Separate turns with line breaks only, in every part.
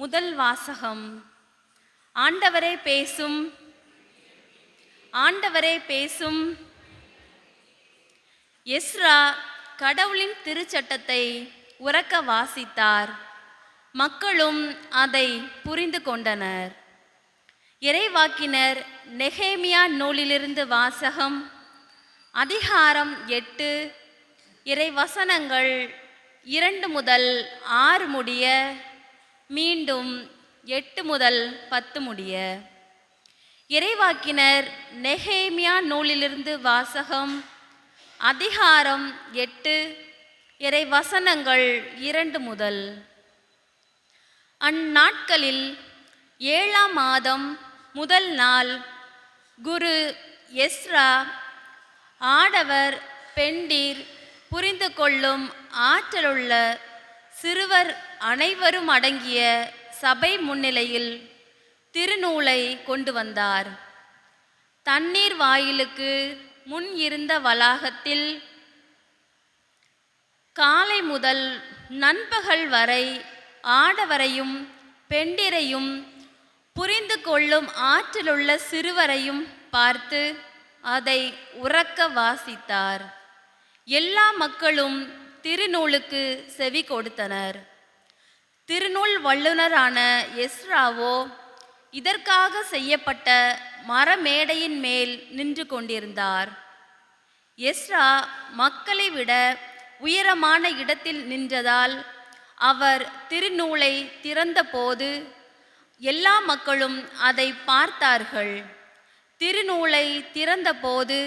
முதல் வாசகம். ஆண்டவரே பேசும், ஆண்டவரே பேசும். எஸ்ரா கடவுளின் திருச்சட்டத்தை உரக்க வாசித்தார். மக்களும் அதை புரிந்து கொண்டனர். இறைவாக்கினர் நெகேமியா நூலிலிருந்து வாசகம். அதிகாரம் 8, இறைவசனங்கள் 2 முதல் 6 முடிய, மீண்டும் 8 முதல் 10 முடிய. இறைவாக்கினர் நெகேமியா நூலிலிருந்து வாசகம். அதிகாரம் 8, இறைவசனங்கள் 2 முதல். அந்நாட்களில் 7ஆம் மாதம் முதல் நாள் குரு எஸ்ரா ஆடவர் பெண்டிர் புரிந்து கொள்ளும் ஆற்றலுள்ள சிறுவர் அனைவரும் அடங்கிய சபை முன்னிலையில் திருநூலை கொண்டு வந்தார். தண்ணீர் வாயிலுக்கு முன் இருந்த வளாகத்தில் காலை முதல் நண்பகல் வரை ஆடவரையும் பெண்டிரையும் புரிந்து கொள்ளும் ஆற்றலுள்ள சிறுவரையும் பார்த்து அதை உரக்க வாசித்தார். எல்லா மக்களும் திருநூலுக்கு செவி கொடுத்தனர். திருநூல் வல்லுனரான எஸ்ராவோ இதற்காக செய்யப்பட்ட மரமேடையின் மேல் நின்று கொண்டிருந்தார். எஸ்ரா மக்களை விட உயரமான இடத்தில் நின்றதால் அவர் திருநூலை திறந்தபோது எல்லா மக்களும் அதை பார்த்தார்கள். திருநூலை திறந்தபோது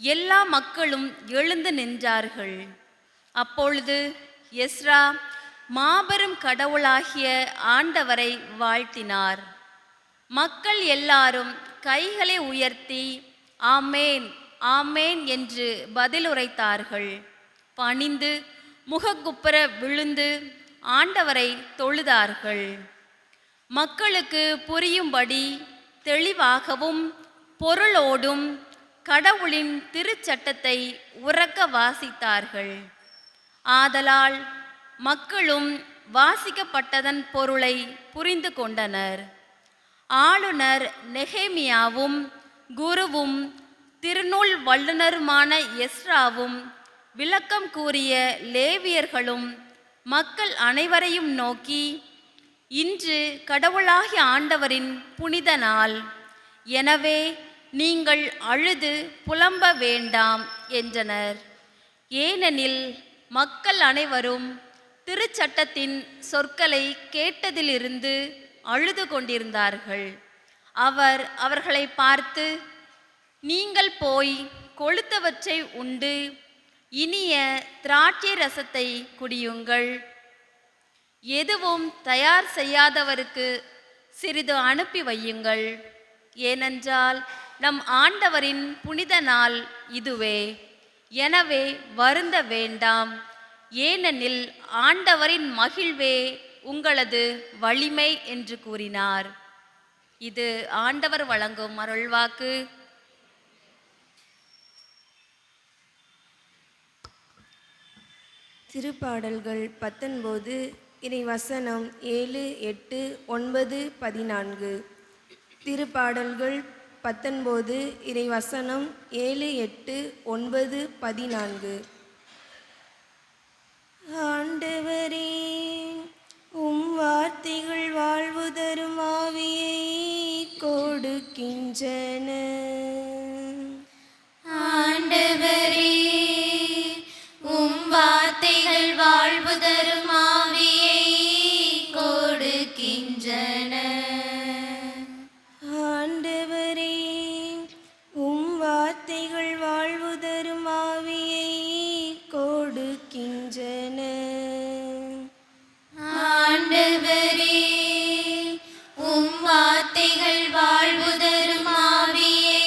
எல்லா மக்களும் எழுந்து நின்றார்கள். அப்பொழுது எஸ்ரா மாபெரும் கடவுளாகிய ஆண்டவரை வாழ்த்தினார். மக்கள் எல்லாரும் கைகளை உயர்த்தி ஆமேன் ஆமேன் என்று பதிலுரைத்தார்கள். பணிந்து முகக்குப்புற விழுந்து ஆண்டவரை தொழுதார்கள். மக்களுக்கு புரியும்படி தெளிவாகவும் பொருளோடும் கடவுளின் திருச்சட்டத்தை உரக்க வாசித்தார்கள். ஆதலால் மக்களும் வாசிக்கப்பட்டதன் பொருளை புரிந்து கொண்டனர். ஆளுநர் நெகேமியாவும் குருவும் திருநூல் வல்லுனருமான எஸ்ராவும் விளக்கம் கூறிய லேவியர்களும் மக்கள் அனைவரையும் நோக்கி, இன்று கடவுளாகிய ஆண்டவரின் புனித நாள், எனவே நீங்கள் அழுது புலம்ப வேண்டாம் என்றனர். ஏனெனில் மக்கள் அனைவரும் திருச்சட்டத்தின் சொற்களை கேட்டதிலிருந்து அழுது கொண்டிருந்தார்கள். அவர் அவர்களை பார்த்து, நீங்கள் போய் கொழுத்தவற்றை உண்டு இனிய திராட்சை ரசத்தை குடியுங்கள். எதுவும் தயார் செய்யாதவருக்கு சிறிது அனுப்பி வையுங்கள். ஏனென்றால் நம் ஆண்டவரின் புனித நாள் இதுவே. எனவே வருந்த வேண்டாம், ஏனெனில் ஆண்டவரின் மகிழ்வே உங்களது வலிமை என்று கூறினார். இது ஆண்டவர் வழங்கும் அருள்வாக்கு.
திருப்பாடல்கள் 19, இறைவசனம் 7, 8, 9, 14. திருப்பாடல்கள் 19, இறைவசனம் 7, 8, 9, 14. ஆண்டவரே, உம் வார்த்தைகள் வாழ்வு தரும் ஆவியை கொடுக்கின்றன.
ஆண்டவரே, உம் வார்த்தைகள் வாழ்வு தரும் ஆவியை கொடுக்கின்றன.
ஆண்டவரே, உம் வார்த்தைகள் வாழ்வு தரும் ஆவியை கொடுக்கின்றன.
ஆண்டவரே, உம் வார்த்தைகள் வாழ்வு தரும் ஆவியை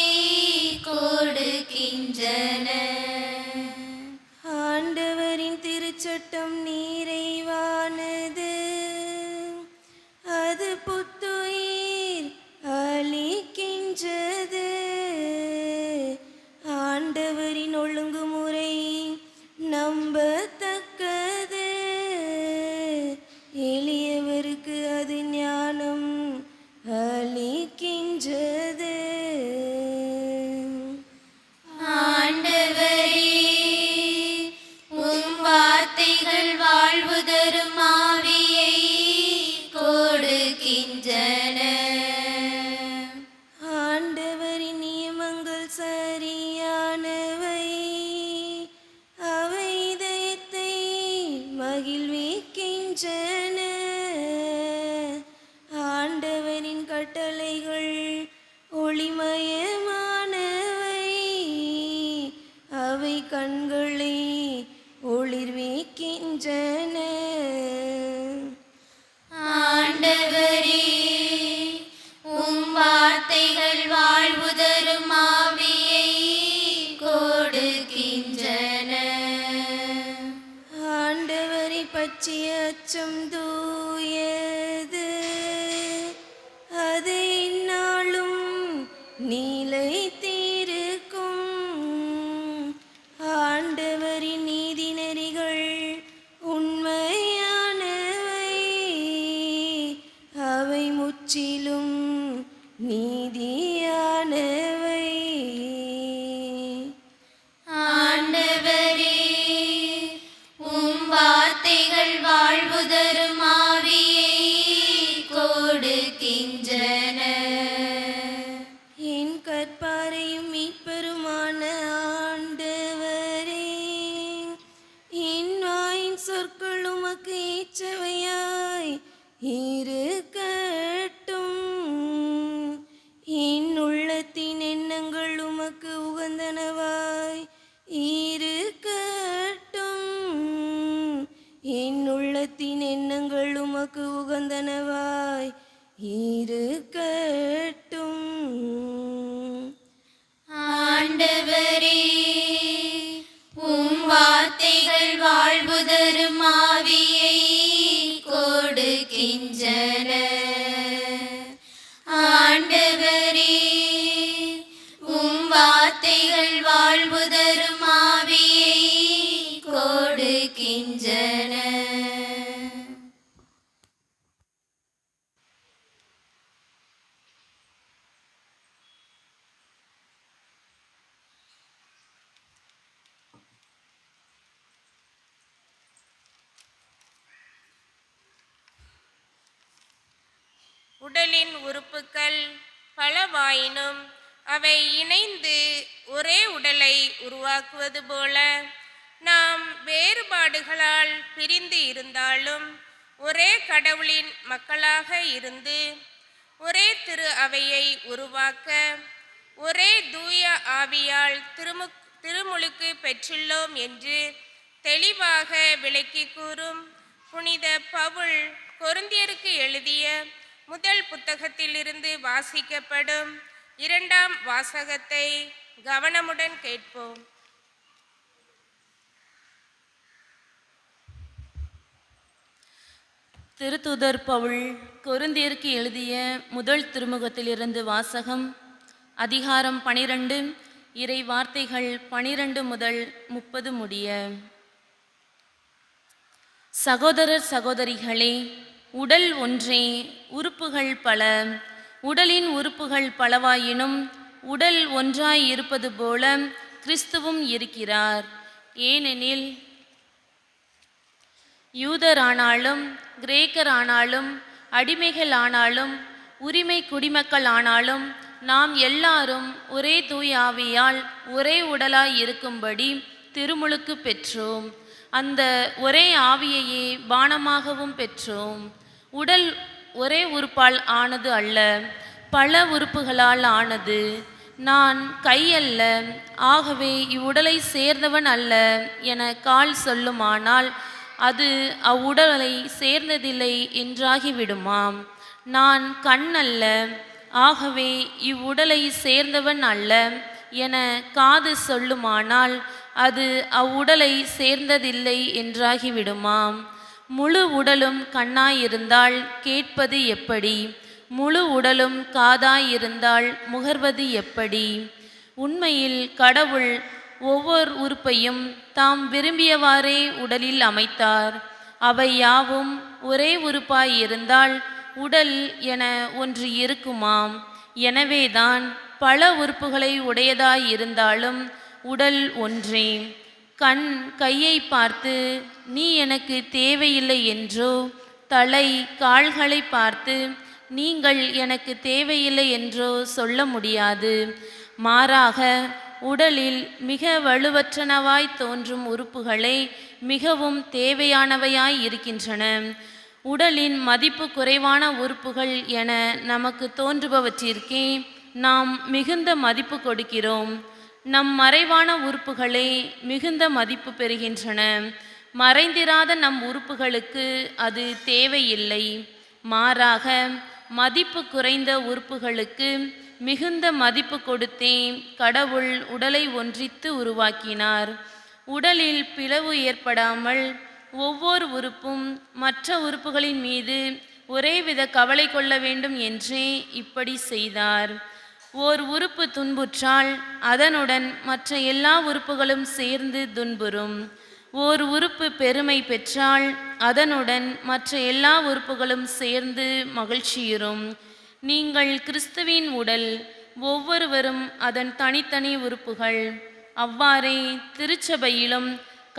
மாட்சி அச்சம் தூயது, அது இந்நாளும் நிலைத்திருக்கும். ஆண்டவரின் நீதி நெறிகள் உண்மையானவை, அவை முற்றிலும் நீதியானவை.
ஆண்டவரே, உம் வார்த்தைகள் வாழ்வு தரும் ஆவியை கொடுக்கின்றன.
என் கற்பாரையும் மீட்பெருமான ஆண்டவரே, என் வாயின் சொற்கள் உமக்கு ஏற்றவையாய் இருக்கட்டும். என் உள்ளத்தின் எண்ணங்கள் உமக்கு உகந்தனவாய் இருக்கட்டும். என் உள்ளத்தின் எண்ணங்கள் உமக்கு உகந்தனவாய் இருக்கட்டும்.
ஆண்டவரே, உம் வார்த்தைகள் வாழ்வு தரும் ஆவியை கொடுக்கின்றன. ஆண்டவரே, உம் வார்த்தைகள் வாழ்வு தரும் ஆவியை கொடுக்கின்றன.
உடலின் உறுப்புகள் பலவாயினும் அவை இணைந்து ஒரே உடலை உருவாக்குவது போல, நாம் வேறுபாடுகளால் பிரிந்து இருந்தாலும் ஒரே கடவுளின் மக்களாக இருந்து ஒரே திரு அவையை உருவாக்க ஒரே தூய ஆவியால் திருமுழுக்கு பெற்றுள்ளோம் என்று தெளிவாக விளக்கி கூறும் புனித பவுல் கொரிந்தியருக்கு எழுதிய முதல் புத்தகத்திலிருந்து வாசிக்கப்படும் இரண்டாம் வாசகத்தை கவனமுடன் கேட்போம்.
திருத்தூதர் பவுல் கொரிந்தியருக்கு எழுதிய முதல் திருமுகத்திலிருந்து வாசகம். அதிகாரம் 12, இறை வார்த்தைகள் 12 முதல் 30 முடிய. சகோதரர் சகோதரிகளே, உடல் ஒன்றே, உறுப்புகள் பல. உடலின் உறுப்புகள் பலவாயினும் உடல் ஒன்றாய் இருப்பது போல கிறிஸ்துவும் இருக்கிறார். ஏனெனில் யூதரானாலும் கிரேக்கரானாலும் அடிமைகள் ஆனாலும் உரிமை குடிமக்கள் ஆனாலும் நாம் எல்லாரும் ஒரே தூய ஆவியால் ஒரே உடலாய் இருக்கும்படி திருமுழுக்கு பெற்றோம். அந்த ஒரே ஆவியையே பானமாகவும் பெற்றோம். உடல் ஒரே உறுப்பால் ஆனது அல்ல, பல உறுப்புகளால் ஆனது. நான் கை அல்ல, ஆகவே இவ்வுடலை சேர்ந்தவன் அல்ல என கால் சொல்லுமானால் அது அவ்வுடலை சேர்ந்ததில்லை என்றாகிவிடுமாம். நான் கண் அல்ல, ஆகவே இவ்வுடலை சேர்ந்தவன் அல்ல என காது சொல்லுமானால் அது அவ்வுடலை சேர்ந்ததில்லை என்றாகிவிடுமாம். முழு உடலும் கண்ணாயிருந்தால் கேட்பது எப்படி? முழு உடலும் காதாயிருந்தால் முகர்வது எப்படி? உண்மையில் கடவுள் ஒவ்வொரு உறுப்பையும் தாம் விரும்பியவாறே உடலில் அமைத்தார். அவை யாவும் ஒரே உறுப்பாய் இருந்தால் உடல் என ஒன்று இருக்குமாம். எனவேதான் பல உறுப்புகளை உடையதாய் இருந்தாலும் உடல் ஒன்றே. கண் கையை பார்த்து நீ எனக்கு தேவையில்லை என்றோ, தலை கால்களை பார்த்து நீங்கள் எனக்கு தேவையில்லை என்றோ சொல்ல முடியாது. மாறாக உடலில் மிக வலுவற்றனவாய் தோன்றும் உறுப்புகளே மிகவும் தேவையானவையாய் இருக்கின்றன. உடலின் மதிப்பு குறைவான உறுப்புகள் என நமக்கு தோன்றுபவற்றிற்கே நாம் மிகுந்த மதிப்பு கொடுக்கிறோம். நம் மறைவான உறுப்புகளே மிகுந்த மதிப்பு பெறுகின்றன. மறைந்திராத நம் உறுப்புகளுக்கு அது தேவையில்லை. மாறாக மதிப்பு குறைந்த உறுப்புகளுக்கு மிகுந்த மதிப்பு கொடுத்தே கடவுள் உடலை ஒன்றித்து உருவாக்கினார். உடலில் பிளவு ஏற்படாமல் ஒவ்வொரு உறுப்பும் மற்ற உறுப்புகளின் மீது ஒரேவித கவலை கொள்ள வேண்டும் என்றே இப்படி செய்தார். ஓர் உறுப்பு துன்புற்றால் அதனுடன் மற்ற எல்லா உறுப்புகளும் சேர்ந்து துன்புறும். ஓர் உறுப்பு பெருமை பெற்றால் அதனுடன் மற்ற எல்லா உறுப்புகளும் சேர்ந்து மகிழ்ச்சியுறும். நீங்கள் கிறிஸ்துவின் உடல், ஒவ்வொருவரும் அதன் தனித்தனி உறுப்புகள். அவ்வாறே திருச்சபையிலும்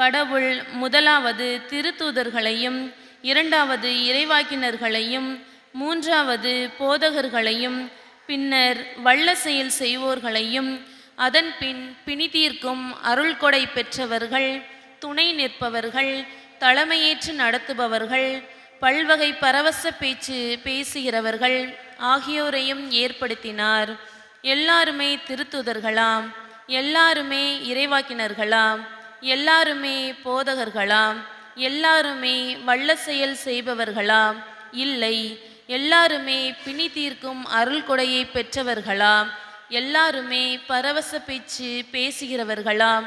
கடவுள் முதலாவது திருத்தூதர்களையும், இரண்டாவது இறைவாக்கினர்களையும், மூன்றாவது போதகர்களையும், பின்னர் வல்ல செயல் செய்வோர்களையும், அதன் பின் பிணிதீர்க்கும் அருள்கொடை பெற்றவர்கள், துணை நிற்பவர்கள், தலைமையேற்று நடத்துபவர்கள், பல்வகை பரவச பேச்சு பேசுகிறவர்கள் ஆகியோரையும் ஏற்படுத்தினார். எல்லாருமே திருத்தூதர்களாம், எல்லாருமே இறைவாக்கினர்களாம், எல்லாருமே போதகர்களாம், எல்லாருமே வல்ல செயல் செய்பவர்களாம்? இல்லை. எல்லாருமே பிணி தீர்க்கும் அருள் கொடையை பெற்றவர்களாம்? எல்லாருமே பரவச பேச்சு பேசுகிறவர்களாம்?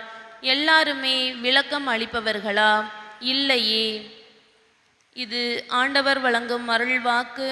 எல்லாருமே விளக்கம் அளிப்பவர்களாம்? இல்லையே. இது ஆண்டவர் வழங்கும் அருள் வாக்கு.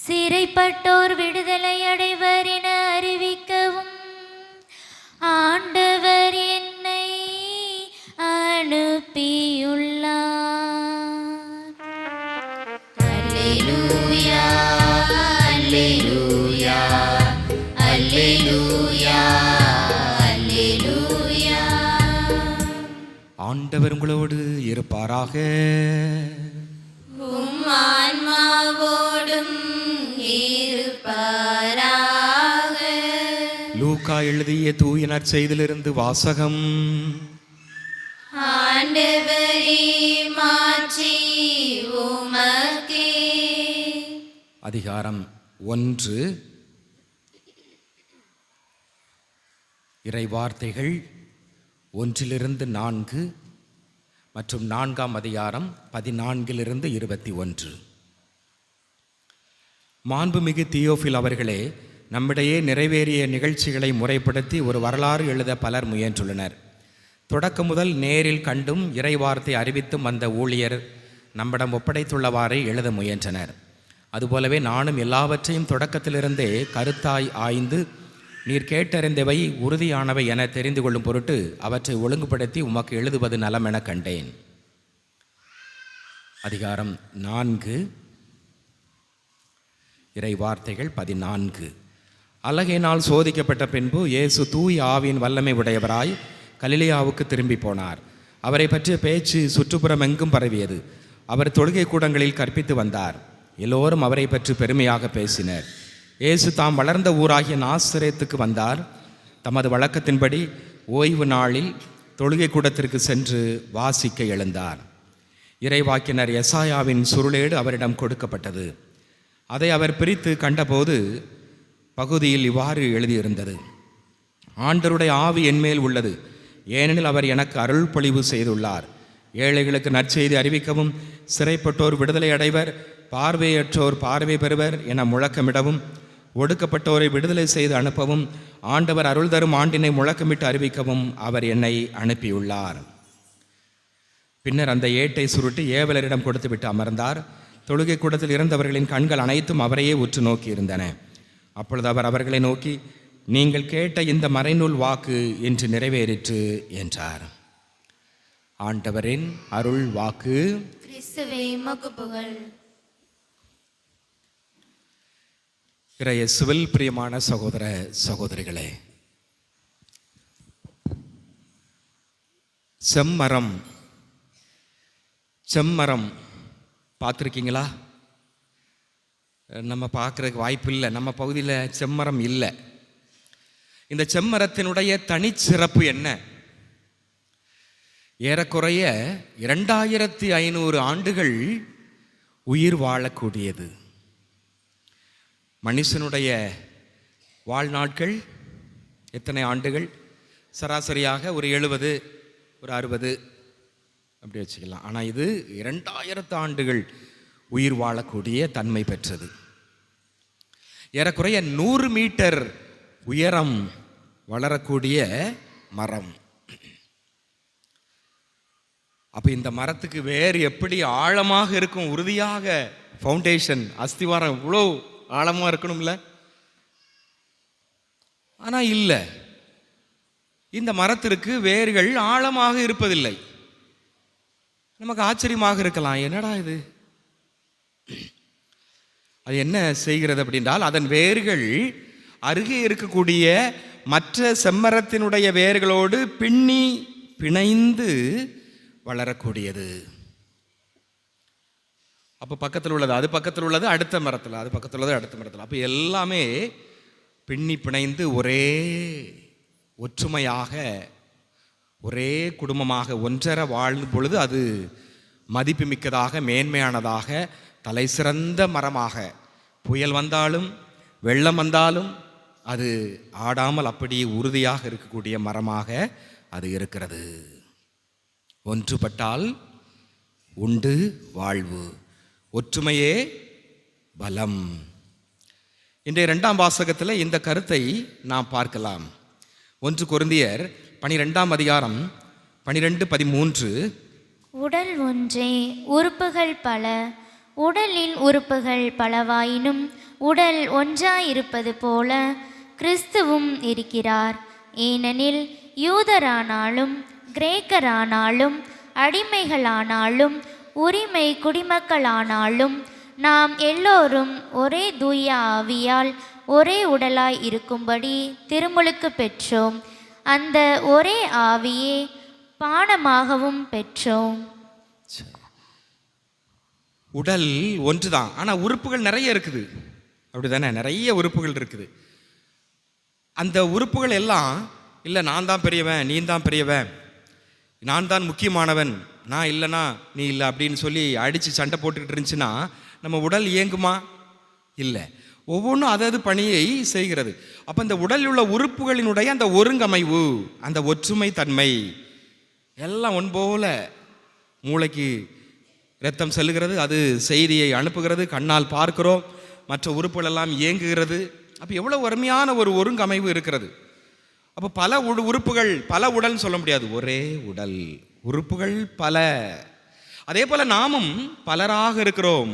சிறைப்பட்டோர் விடுதலை அடைவர் என அறிவிக்கவும் ஆண்டவர் என்னை அனுப்பியுள்ளார். அல்லேலூயா, அல்லேலூயா, அல்லேலூயா, அல்லேலூயா.
ஆண்டவர் உங்களோடு இருப்பாராக.
உம் ஆன்மாவோடும் இருப்பாராக.
லூக்கா எழுதிய தூய நற்செய்தியிலிருந்து வாசகம்.
ஆண்டவரே, மாட்சி உமக்கே.
அதிகாரம் 1. இறைவார்த்தைகள் 1-4 மற்றும் 4ஆம் அதிகாரம் 14-21. மாண்புமிகு தியோஃபில் அவர்களே, நம்மிடையே நிறைவேறிய நிகழ்ச்சிகளை முறைப்படுத்தி ஒரு வரலாறு எழுத பலர் முயன்றுள்ளனர். தொடக்கம் முதல் நேரில் கண்டும் இறைவார்த்தை அறிவித்தும் வந்த ஊழியர் நம்மிடம் ஒப்படைத்துள்ளவாறே எழுத முயன்றனர். அதுபோலவே நானும் எல்லாவற்றையும் தொடக்கத்திலிருந்தே கருத்தாய் ஆய்ந்து நீர் கேட்டறிந்தவை உறுதியானவை என தெரிந்து கொள்ளும் பொருட்டு அவற்றை ஒழுங்குபடுத்தி உமக்கு எழுதுவது நலம் என கண்டேன். அதிகாரம் 4. இறை வார்த்தைகள் 14. அலகையினால் சோதிக்கப்பட்ட பின்பு இயேசு தூய் ஆவியின் வல்லமை உடையவராய் கலிலேயாவுக்கு திரும்பி போனார். அவரை பற்றிய பேச்சு சுற்றுப்புறம் எங்கும் பரவியது. அவர் தொழுகை கூடங்களில் கற்பித்து வந்தார். எல்லோரும் அவரை பற்றி பெருமையாக பேசினர். இயேசு தாம் வளர்ந்த ஊராகிய நாசரேத்துக்கு வந்தார். தமது வழக்கத்தின்படி ஓய்வு நாளில் தொழுகை கூடத்திற்கு சென்று வாசிக்க எழுந்தார். இறைவாக்கினர் எசாயாவின் சுருளேடு அவரிடம் கொடுக்கப்பட்டது. அதை அவர் பிரித்து கண்டபோது பகுதியில் இவ்வாறு எழுதியிருந்தது: ஆண்டவருடைய ஆவி என்மேல் உள்ளது, ஏனெனில் அவர் எனக்கு அருள் பொழிவு செய்துள்ளார். ஏழைகளுக்கு நற்செய்தி அறிவிக்கவும், சிறைப்பட்டோர் விடுதலை அடைவர், பார்வையற்றோர் பார்வை பெறுவர் என முழக்கமிடவும், ஒடுக்கப்பட்டோரை விடுதலை செய்து அனுப்பவும், ஆண்டவர் அருள் தரும் ஆண்டினை முழக்கமிட்டு அறிவிக்கவும் அவர் என்னை அனுப்பியுள்ளார். பின்னர் அந்த ஏட்டை சுருட்டி ஏவலரிடம் கொடுத்துவிட்டு அமர்ந்தார். தொழுகை கூடத்தில் இருந்தவர்களின் கண்கள் அனைத்தும் அவரையே உற்று நோக்கி இருந்தன. அப்பொழுது அவர் அவர்களை நோக்கி, நீங்கள் கேட்ட இந்த மறைநூல் வாக்கு என்று நிறைவேறிற்று என்றார். ஆண்டவரின் அருள் வாக்கு.
கிறிஸ்துவே உமக்கு புகழ்.
இயேசுவில் பிரியமான சகோதர சகோதரிகளே, செம்மரம் பார்த்துருக்கீங்களா? நம்ம பார்க்குறதுக்கு வாய்ப்பு இல்லை. நம்ம பகுதியில் செம்மரம் இல்லை. இந்த செம்மரத்தினுடைய தனிச்சிறப்பு என்ன? ஏறக்குறைய 2500 ஆண்டுகள் உயிர் வாழக்கூடியது. மனுஷனுடைய வாழ்நாட்கள் எத்தனை ஆண்டுகள்? சராசரியாக ஒரு 70, ஒரு 60 அப்படி வச்சுக்கலாம். ஆனால் இது 2000 ஆண்டுகள் உயிர் வாழக்கூடிய தன்மை பெற்றது. ஏறக்குறைய 100 மீட்டர் உயரம் வளரக்கூடிய மரம். அப்போ இந்த மரத்துக்கு வேறு எப்படி ஆழமாக இருக்கும்? உறுதியாக ஃபவுண்டேஷன், அஸ்திவாரம் இவ்வளோ ஆழமாக இருக்கணும்ல. ஆனால் இல்லை, இந்த மரத்திற்கு வேர்கள் ஆழமாக இருப்பதில்லை. நமக்கு ஆச்சரியமாக இருக்கலாம், என்னடா இது, அது என்ன செய்கிறது அப்படின்றால், அதன் வேர்கள் அருகே இருக்கக்கூடிய மற்ற செம்மரத்தினுடைய வேர்களோடு பிணைந்து வளரக்கூடியது. அப்போ பக்கத்தில் உள்ளது, அது பக்கத்தில் உள்ளது, அடுத்த மரத்தில், அது பக்கத்தில் உள்ளது, அடுத்த மரத்தில். அப்போ எல்லாமே பிணைந்து ஒரே ஒற்றுமையாக, ஒரே குடும்பமாக ஒன்றரை வாழும் பொழுது அது மதிப்புமிக்கதாக, மேன்மையானதாக, தலை சிறந்த மரமாக, புயல் வந்தாலும் வெள்ளம் வந்தாலும் அது ஆடாமல் அப்படி உறுதியாக இருக்கக்கூடிய மரமாக அது இருக்கிறது. ஒன்றுபட்டால் உண்டு வாழ்வு, ஒற்றுமையே பலம். இன்றைய 2ஆம் வாசகத்தில் இந்த கருத்தை நாம் பார்க்கலாம். 1 கொரிந்தியர் 12ஆம் அதிகாரம் 12-13.
உடல் ஒன்றே, உறுப்புகள் பல. உடலின் உறுப்புகள் பலவாயினும் உடல் ஒன்றாயிருப்பது போல கிறிஸ்துவும் இருக்கிறார். ஏனெனில் யூதரானாலும் கிரேக்கரானாலும் அடிமைகளானாலும் உரிமை குடிமக்களானாலும் நாம் எல்லோரும் ஒரே தூய ஆவியால் ஒரே உடலாய் இருக்கும்படி திருமுழுக்கு பெற்றோம். அந்த ஒரே ஆவியே பானமாகவும் பெற்றோம்.
உடல் ஒன்றுதான், ஆனால் உறுப்புகள் நிறைய இருக்குது, அப்படிதானே? நிறைய உறுப்புகள் இருக்குது. அந்த உறுப்புகள் எல்லாம் இல்லை நான் தான் பெரியவன், நீ தான் பெரியவன், நான் தான் முக்கியமானவன், நான் இல்லைனா நீ இல்லை அப்படின்னு சொல்லி அடித்து சண்டை போட்டுக்கிட்டு இருந்துச்சுன்னா நம்ம உடல் இயங்குமா? இல்லை. ஒவ்வொன்றும் அதது பணியை செய்கிறது. அப்போ இந்த உடலில் உள்ள உறுப்புகளினுடைய அந்த ஒருங்கமைவு, அந்த ஒற்றுமை தன்மை எல்லாம் ஒன்போல மூளைக்கு இரத்தம் செல்லுகிறது, அது செய்தியை அனுப்புகிறது, கண்ணால் பார்க்கிறோம், மற்ற உறுப்புகள் எல்லாம் இயங்குகிறது. அப்போ எவ்வளோ அருமையான ஒரு ஒருங்கமைவு இருக்கிறது. அப்போ பல உறுப்புகள், பல உடல்னு சொல்ல முடியாது, ஒரே உடல், உறுப்புகள் பல. அதே போல் நாமும் பலராக இருக்கிறோம்.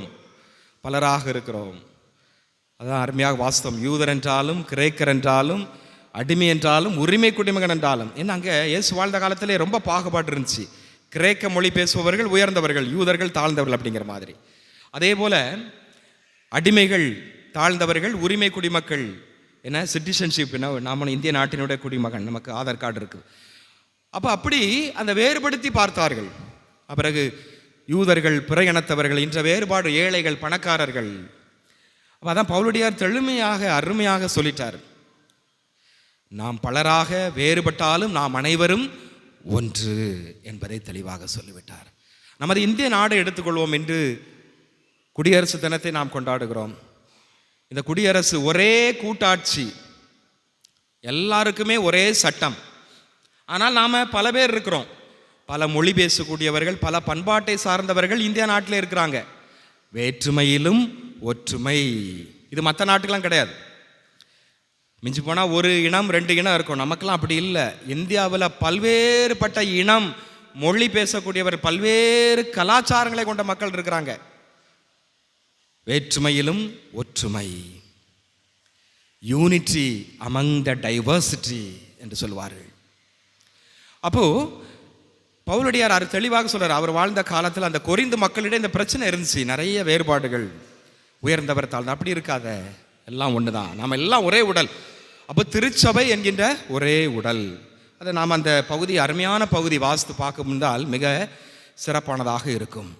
அதான் அருமையாக வாஸ்தவம். யூதர் என்றாலும் கிரேக்கர் என்றாலும் அடிமை என்றாலும் உரிமை குடிமகன் என்றாலும். ஏன்னா அங்கே இயேசு வாழ்ந்த காலத்திலே ரொம்ப பாகுபாடு இருந்துச்சு. கிரேக்க மொழி பேசுபவர்கள் உயர்ந்தவர்கள், யூதர்கள் தாழ்ந்தவர்கள் அப்படிங்கிற மாதிரி. அதே போல் அடிமைகள் தாழ்ந்தவர்கள், உரிமை குடிமக்கள், ஏன்னா சிட்டிசன்ஷிப், நாம இந்திய நாட்டினுடைய குடிமகன், நமக்கு ஆதார் கார்டு இருக்குது. அப்போ அப்படி அந்த வேறுபடுத்தி பார்த்தார்கள். பிறகு யூதர்கள், பிற இனத்தவர்கள் என்ற வேறுபாடு, ஏழைகள், பணக்காரர்கள். அப்போ அதான் பவுலடியார் தெளிமையாக அருமையாக சொல்லிட்டார். நாம் பலராக வேறுபட்டாலும் நாம் அனைவரும் ஒன்று என்பதை தெளிவாக சொல்லிவிட்டார். நமது இந்திய நாடு எடுத்துக்கொள்வோம். என்று குடியரசு தினத்தை நாம் கொண்டாடுகிறோம். இந்த குடியரசு ஒரே கூட்டாட்சி, எல்லாருக்குமே ஒரே சட்டம். ஆனால் நாம் பல பேர் இருக்கிறோம், பல மொழி பேசக்கூடியவர்கள், பல பண்பாட்டை சார்ந்தவர்கள் இந்தியா நாட்டில் இருக்கிறாங்க. வேற்றுமையிலும் ஒற்றுமை. இது மற்ற நாட்டுக்கெல்லாம் கிடையாது. மிஞ்சி போனால் ஒரு இனம் 2 இனம் இருக்கும். நமக்கெல்லாம் அப்படி இல்லை. இந்தியாவில் பல்வேறுபட்ட இனம், மொழி பேசக்கூடியவர், பல்வேறு கலாச்சாரங்களை கொண்ட மக்கள் இருக்கிறாங்க. வேற்றுமையிலும் ஒற்றுமை, யூனிட்டி அமங் த டைவர்சிட்டி என்று சொல்வார்கள். அப்போ பவுலடியார் தெளிவாக சொல்றார். அவர் வாழ்ந்த காலத்தில் அந்த கொரிந்து மக்களிடையே இந்த பிரச்சனை இருந்துச்சு, நிறைய வேறுபாடுகள், உயர்ந்தவர் தாழ்ந்த. அப்படி இருக்காத, எல்லாம் ஒன்று தான், நாம் எல்லாம் ஒரே உடல். அப்போ திருச்சபை என்கின்ற ஒரே உடல். அதை நாம் அந்த பகுதி, அருமையான பகுதி வாசித்து பார்க்க முடிந்தால் மிக சிறப்பானதாக இருக்கும்.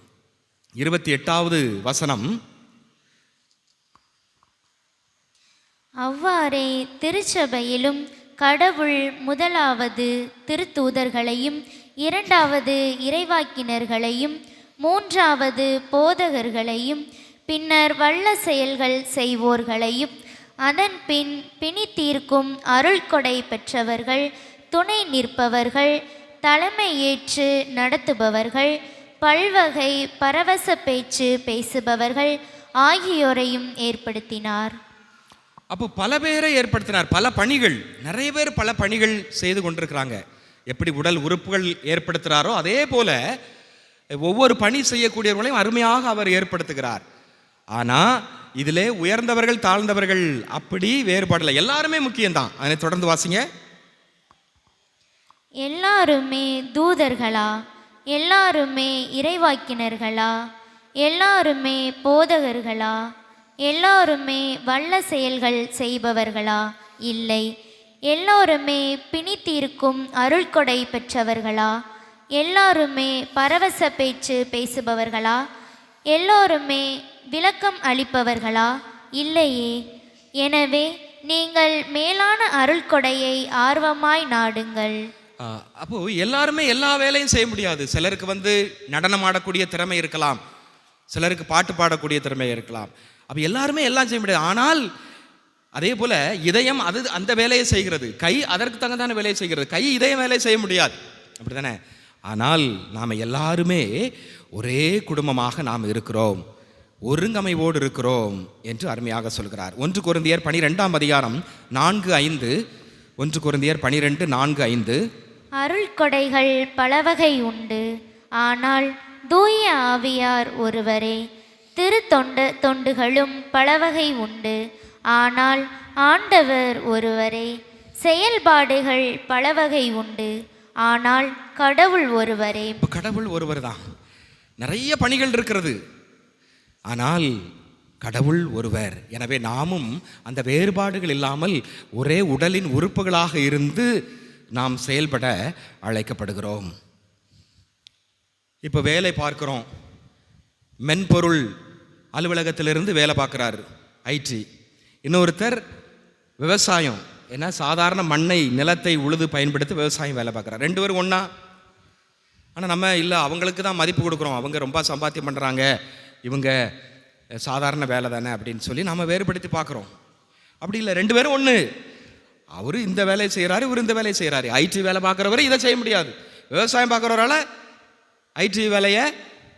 28வது வசனம்.
அவ்வாறே திருச்சபையிலும் கடவுள் முதலாவது திருத்தூதர்களையும், இரண்டாவது இறைவாக்கினர்களையும், மூன்றாவது போதகர்களையும், பின்னர் வல்ல செயல்கள் செய்வோர்களையும், அதன் பின் பிணி தீர்க்கும் அருள்கொடை பெற்றவர்கள், துணை நிற்பவர்கள், தலைமை ஏற்று நடத்துபவர்கள், பல்வகை பரவச பேச்சு பேசுபவர்கள் ஆகியோரையும் ஏற்படுத்தினார்.
அப்போ பல பேரை ஏற்படுத்தினார். பல பணிகள், நிறைய பேர் பல பணிகள் செய்து கொண்டிருக்கிறாங்க. எப்படி உடல் உறுப்புகள் ஏற்படுத்துகிறாரோ அதே போல ஒவ்வொரு பணி செய்யக்கூடியவர்களையும் அருமையாக அவர் ஏற்படுத்துகிறார். ஆனால் இதிலே உயர்ந்தவர்கள் தாழ்ந்தவர்கள் அப்படி வேறுபாடில்லை, எல்லாருமே முக்கியம்தான். அதனை தொடர்ந்து வாசிங்க.
எல்லாருமே தூதர்களா? எல்லாருமே இறைவாக்கினர்களா? எல்லாருமே போதகர்களா? எல்லாருமே வல்ல செயல்கள் செய்பவர்களா? இல்லை. எல்லோருமே பிணி தீர்க்கும் அருள்கொடை பெற்றவர்களா? எல்லாருமே பரவச பேச்சு பேசுபவர்களா? எல்லோருமே விளக்கம் அளிப்பவர்களா? இல்லையே. எனவே நீங்கள் மேலான அருள்கொடையை ஆர்வமாய் நாடுங்கள்.
அப்போ எல்லாருமே எல்லா வேலையும் செய்ய முடியாது. சிலருக்கு நடனம் ஆடக்கூடிய திறமை இருக்கலாம், சிலருக்கு பாட்டு பாடக்கூடிய திறமை இருக்கலாம். அப்போ எல்லாருமே எல்லாம் செய்ய முடியாது. ஆனால் அதே போல இதயம் அது அந்த வேலையை செய்கிறது, கை அதற்கு தகுந்தான வேலையை செய்கிறது. கை இதயம் வேலையை செய்ய முடியாது, அப்படி தானே? ஆனால் நாம் எல்லாருமே ஒரே குடும்பமாக நாம் இருக்கிறோம், ஒருங்கமைவோடு இருக்கிறோம் என்று அருமையாக சொல்கிறார். 1 கொரிந்தியர் 12ஆம் அதிகாரம் 4-5. 1 கொரிந்தியர் 12:4-5.
அருள்கொடைகள் பலவகை உண்டு, ஆனால் தூய ஆவியார் ஒருவரே. தொண்டுகளும் பலவகை உண்டு, ஆனால் ஆண்டவர் ஒருவரே. செயல்பாடுகள் பலவகை உண்டு, ஆனால் கடவுள் ஒருவரே.
கடவுள் ஒருவர் தான். நிறைய பணிகள் இருக்கிறது, ஆனால் கடவுள் ஒருவர். எனவே நாமும் அந்த வேறுபாடுகள் இல்லாமல் ஒரே உடலின் உறுப்புகளாக இருந்து நாம் செயல்பட அழைக்கப்படுகிறோம். இப்போ வேலை பார்க்கிறோம், மென்பொருள் அலுவலகத்திலிருந்து வேலை பார்க்குறாரு, ஐடி. இன்னொருத்தர் விவசாயம், ஏன்னா சாதாரண மண்ணை நிலத்தை உழுது பயன்படுத்தி விவசாயம் வேலை பார்க்குறாரு. 2 பேரும் ஒன்றா. ஆனால் நம்ம இல்லை, அவங்களுக்கு தான் மதிப்பு கொடுக்குறோம், அவங்க ரொம்ப சம்பாத்தியம் பண்ணுறாங்க, இவங்க சாதாரண வேலை தானே அப்படின்னு சொல்லி நம்ம வேறுபடுத்தி பார்க்குறோம். அப்படி இல்லை, 2 பேரும் ஒன்று. அவர் இந்த வேலையை செய்கிறாரு, இவர் இந்த வேலையை செய்கிறாரு. ஐடி வேலை பார்க்குறவரை இதை செய்ய முடியாது, விவசாயம் பார்க்குறவரால் ஐடி வேலையை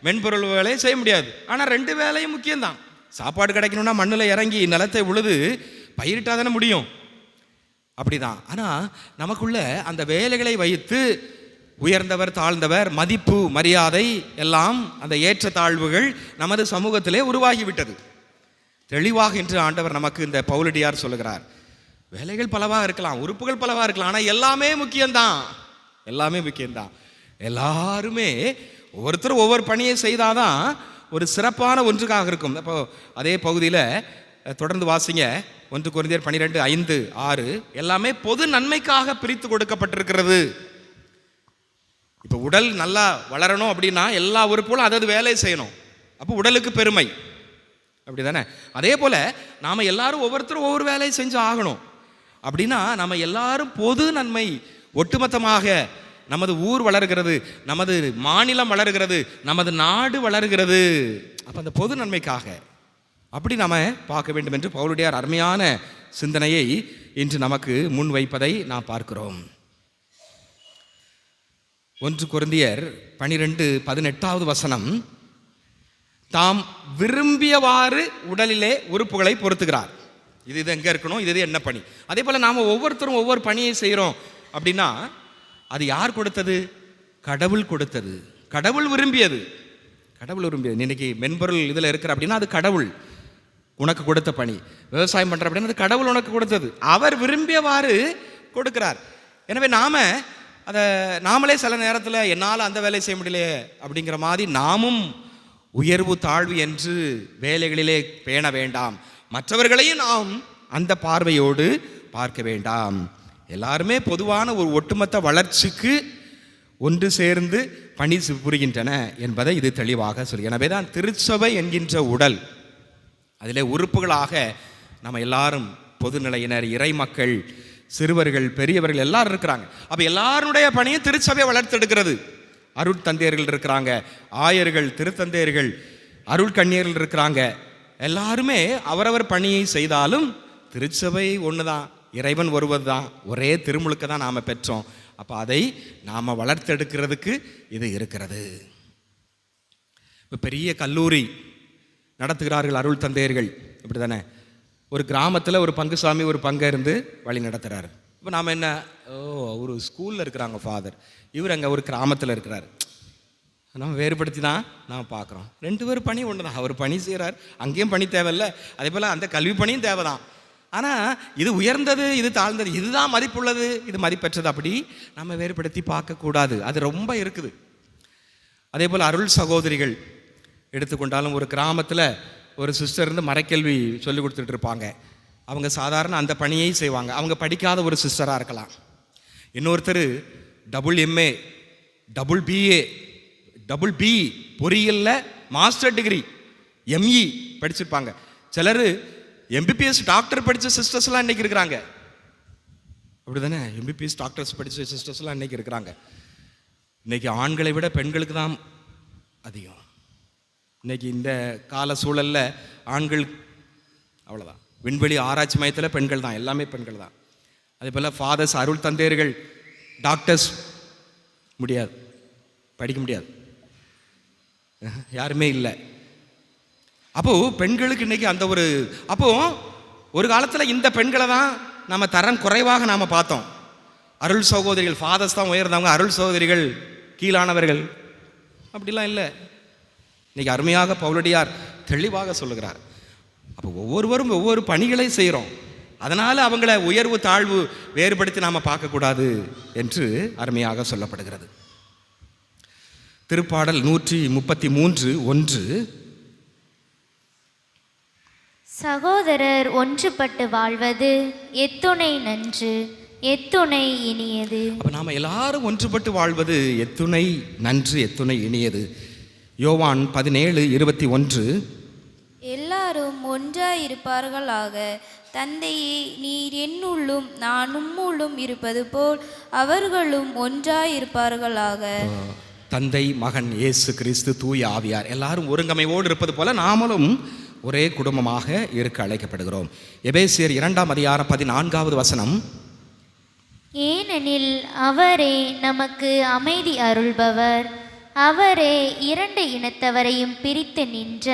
மென்பொருள் வேலையை செய்ய முடியாது. ஆனால் 2 வேலையும் முக்கியம்தான். சாப்பாடு கிடைக்கணும்னா மண்ணில் இறங்கி நிலத்தை உழுது பயிரிட்டால் தானே முடியும், அப்படிதான். ஆனால் நமக்குள்ள அந்த வேலைகளை வைத்து உயர்ந்தவர் தாழ்ந்தவர், மதிப்பு மரியாதை எல்லாம் அந்த ஏற்ற தாழ்வுகள் நமது சமூகத்திலே உருவாகிவிட்டது. தெளிவாக இன்று ஆண்டவர் நமக்கு இந்த பவுலடியார் சொல்லுகிறார், வேலைகள் பலவாக இருக்கலாம், உறுப்புகள் பலவாக இருக்கலாம், ஆனால் எல்லாமே முக்கியம்தான், எல்லாமே முக்கியம்தான். எல்லாருமே ஒவ்வொருத்தரும் ஒவ்வொரு பணியை செய்தாதான் ஒரு சிறப்பான ஒன்றுக்காக இருக்கும். அப்போ அதே பகுதியில் தொடர்ந்து வாசிங்க. 1 கொரிந்தியர் 12:5-6. எல்லாமே பொது நன்மைக்காக பிரித்து கொடுக்கப்பட்டிருக்கிறது. இப்போ உடல் நல்லா வளரணும் அப்படின்னா எல்லா உறுப்புகளும் அதது வேலை செய்யணும், அப்போ உடலுக்கு பெருமை, அப்படி தானே? அதே போல் நாம் எல்லாரும் ஒவ்வொருத்தரும் ஒவ்வொரு வேலையை செஞ்சு ஆகணும். அப்படின்னா நம்ம எல்லாரும் பொது நன்மை, ஒட்டுமொத்தமாக நமது ஊர் வளர்கிறது, நமது மாநிலம் வளர்கிறது, நமது நாடு வளர்கிறது. அப்போ அந்த பொது நன்மைக்காக அப்படி நாம் பார்க்க வேண்டும் என்று பவுலடியார் அருமையான சிந்தனையை இன்று நமக்கு முன் வைப்பதை நாம் பார்க்கிறோம். 1 கொரிந்தியர் 12:18வது வசனம். தாம் விரும்பியவாறு உடலிலே உறுப்புகளை பொருத்துகிறார். இது எங்கே இருக்கணும், இது என்ன பணி. அதே போல் நாம் ஒவ்வொருத்தரும் ஒவ்வொரு பணியை செய்கிறோம் அப்படின்னா அது யார் கொடுத்தது? கடவுள் கொடுத்தது, கடவுள் விரும்பியது, கடவுள் விரும்பியது. இன்னைக்கு மென்பொருள் இதில் இருக்கிற அப்படின்னா அது கடவுள் உனக்கு கொடுத்த பணி. விவசாயம் பண்ணுற அப்படின்னா அது கடவுள் உனக்கு கொடுத்தது, அவர் விரும்பியவாறு கொடுக்கிறார். எனவே அதை நாமளே சில நேரத்தில் என்னால் அந்த வேலை செய்ய முடியலையே அப்படிங்கிற மாதிரி நாமும் உயர்வு தாழ்வு என்று வேலைகளிலே பேண வேண்டாம். மற்றவர்களையும் நாம் அந்த பார்வையோடு பார்க்க வேண்டாம். எல்லாருமே பொதுவான ஒரு ஒட்டுமொத்த வளர்ச்சிக்கு ஒன்று சேர்ந்து பணி புரிகின்றன என்பதை இது தெளிவாக சொல்லி. எனவே தான் திருச்சபை என்கின்ற உடல், அதிலே உறுப்புகளாக நம்ம எல்லாரும் பொதுநிலையினர், இறை மக்கள், சிறுவர்கள், பெரியவர்கள் எல்லாரும் இருக்கிறாங்க. அப்போ எல்லாருடைய பணியும் திருச்சபையை வளர்த்தெடுக்கிறது. அருட்தந்தையர்கள் இருக்கிறாங்க, ஆயர்கள், திருத்தந்தையர்கள், அருட்கண்ணியர்கள் இருக்கிறாங்க. எல்லாருமே அவரவர் பணியை செய்தாலும் திருச்சபை ஒன்று தான், இறைவன் ஒருவர் தான், ஒரே திருமுழுக்க தான் நாம் பெற்றோம். அப்போ அதை நாம் வளர்த்தெடுக்கிறதுக்கு இது இருக்கிறது. இப்போ பெரிய கல்லூரி நடத்துகிறார்கள் அருள் தந்தையர்கள், இப்படி தானே. ஒரு கிராமத்தில் ஒரு பங்குசாமி ஒரு பங்கை இருந்து வழி நடத்துகிறாரு. இப்போ நாம் என்ன, ஒரு ஸ்கூலில் இருக்கிறாங்க ஃபாதர், இவர் அங்கே ஒரு கிராமத்தில் இருக்கிறார். நம்ம வேறுபடுத்தி தான் நாம் பார்க்குறோம். ரெண்டு பேரும் பணி ஒன்று தான். அவர் பணி செய்கிறார், அங்கேயும் பணி தேவையில்லை, அதே போல் அந்த கல்வி பணியும் தேவை தான். ஆனால் இது உயர்ந்தது, இது தாழ்ந்தது, இதுதான் மதிப்புள்ளது, இது மதிப்பற்றது, அப்படி நம்ம வேறுபடுத்தி பார்க்கக்கூடாது. அது ரொம்ப இருக்குது. அதே போல் அருள் சகோதரிகள் எடுத்துக்கொண்டாலும் ஒரு கிராமத்தில் ஒரு சிஸ்டர் இருந்து மறைக்கல்வி சொல்லி கொடுத்துட்டு இருப்பாங்க. அவங்க சாதாரண அந்த பணியை செய்வாங்க. அவங்க படிக்காத ஒரு சிஸ்டராக இருக்கலாம். இன்னொருத்தர் MA, BA, BE பொறியியலில் மாஸ்டர் டிகிரி ME படிச்சிருப்பாங்க. சிலர் MBBS டாக்டர் படித்த சிஸ்டர்ஸ்லாம் இன்றைக்கி இருக்கிறாங்க. அப்படி தானே, MBBS டாக்டர்ஸ் படித்த சிஸ்டர்ஸ்லாம் இன்றைக்கி இருக்கிறாங்க. இன்றைக்கி ஆண்களை விட பெண்களுக்கு தான் அதிகம். இன்றைக்கி இந்த கால சூழலில் ஆண்கள் அவ்வளோதான். விண்வெளி ஆராய்ச்சி மையத்தில் பெண்கள் தான், எல்லாமே பெண்கள் தான். அதே போல் ஃபாதர்ஸ், அருள் தந்தையர்கள், டாக்டர்ஸ் முடியாது, படிக்க முடியாது, யாருமே இல்லை. அப்போது பெண்களுக்கு இன்றைக்கி அந்த ஒரு காலத்தில் இந்த பெண்களை தான் நம்ம தரம் குறைவாக நாம் பார்த்தோம். அருள் சகோதரிகள், ஃபாதர்ஸ் தான் உயர்ந்தவங்க, அருள் சகோதரிகள் கீழானவர்கள், அப்படிலாம் இல்லை. இன்றைக்கி அருமையாக பவுலடியார் தெளிவாக சொல்லுகிறார். அப்போ ஒவ்வொருவரும் ஒவ்வொரு பணிகளை செய்கிறோம், அதனால் அவங்கள உயர்வு தாழ்வு வேறுபடுத்தி நாம் பார்க்கக்கூடாது என்று அருமையாக சொல்லப்படுகிறது. திருப்பாடல் 133:1,
சகோதரர் ஒன்றுபட்டு வாழ்வது எத்துணை நன்று, எத்துணை இனியது.
அப்போ நாம் எல்லாரும் ஒன்றுபட்டு வாழ்வது எத்துணை நன்று, எத்துணை இனியது. யோவான் 17:21,
எல்லாரும் ஒன்றாயிருப்பார்களாக, தந்தையே நீர் என்னுள்ளும் நான் உம்முள்ளும் இருப்பது போல் அவர்களும் ஒன்றாயிருப்பார்களாக.
தந்தை, மகன், இயேசு கிறிஸ்து, தூய ஆவியார் எல்லாரும் ஒருங்கமைவோடு இருப்பது போல நாமளும் ஒரே குடும்பமாக இருக்க அழைக்கப்படுகிறோம். எபேசியர் 2:14
ஏனெனில் அவரே நமக்கு அமைதி அருள்பவர், அவரே இரண்டு இனத்தவரையும் பிரித்து நின்ற